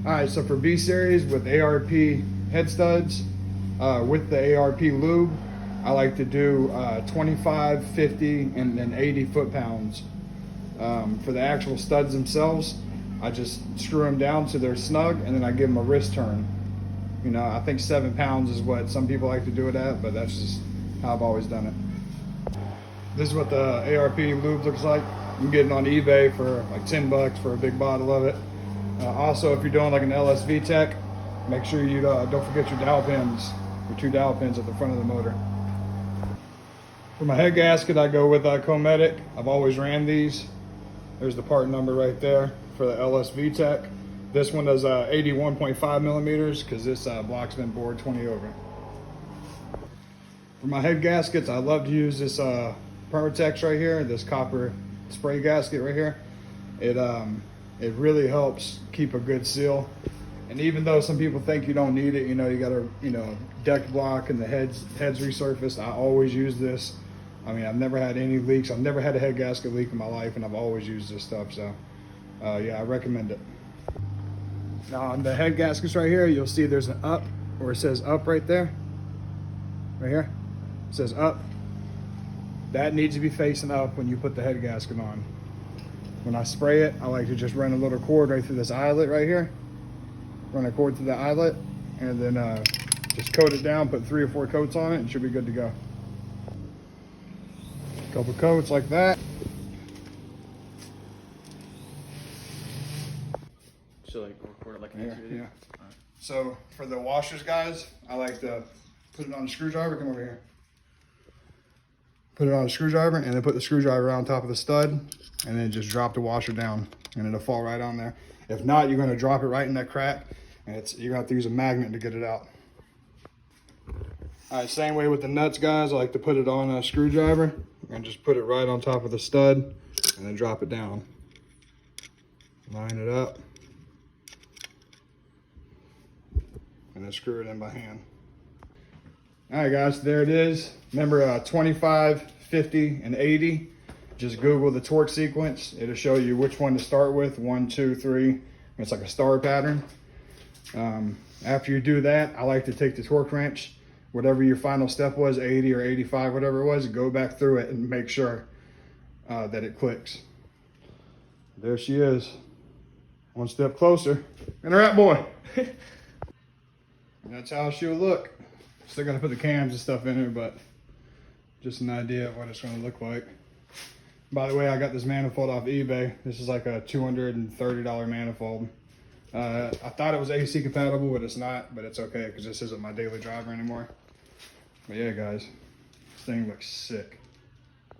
All right, so for B series with ARP head studs, with the ARP lube, I like to do 25, 50, and then 80 foot-pounds. For the actual studs themselves, I just screw them down so they're snug, and then I give them a wrist turn. You know, I think 7 pounds is what some people like to do it at, but that's just how I've always done it. This is what the ARP lube looks like. You can get it on eBay for like 10 bucks for a big bottle of it. Also, if you're doing like an LS Vtec, make sure you don't forget your dowel pins, your 2 dowel pins at the front of the motor. For my head gasket, I go with Cometic. I've always ran these. There's the part number right there for the LS Vtec. This one is 81.5 millimeters because this block's been bored 20 over. For my head gaskets, I love to use this Vtec right here, this copper spray gasket right here. It really helps keep a good seal. And even though some people think you don't need it, you know, you got a deck block and the head's resurfaced, I always use this. I mean, I've never had any leaks. I've never had a head gasket leak in my life, and I've always used this stuff. So, yeah, I recommend it. Now, on the head gaskets right here, you'll see there's an up, or it says up right there. Right here. It says up. That needs to be facing up when you put the head gasket on. When I spray it, I like to just run a little cord right through this eyelet right here. Run a cord through the eyelet, and then just coat it down, put 3 or 4 coats on it, and it should be good to go. Couple coats like that. So like record it like an next video? Yeah. Right. So for the washers, guys, I like to put it on a screwdriver. Come over here. Put it on a screwdriver, and then put the screwdriver on top of the stud, and then just drop the washer down, and it'll fall right on there. If not, you're going to drop it right in that crack, and you're going to have to use a magnet to get it out. All right, same way with the nuts, guys. I like to put it on a screwdriver and just put it right on top of the stud, and then drop it down. Line it up, and then screw it in by hand. All right, guys, there it is. Remember 25, 50, and 80. Just Google the torque sequence. It'll show you which one to start with, 1, 2, 3. It's like a star pattern. After you do that, I like to take the torque wrench, whatever your final step was, 80 or 85, whatever it was, go back through it and make sure that it clicks. There she is. One step closer. And a rat boy. That's how she'll look. Still gotta put the cams and stuff in her, but just an idea of what it's gonna look like. By the way, I got this manifold off eBay. This is like a $230 manifold. I thought it was AC compatible, but it's not, but it's okay because this isn't my daily driver anymore. But yeah, guys, this thing looks sick.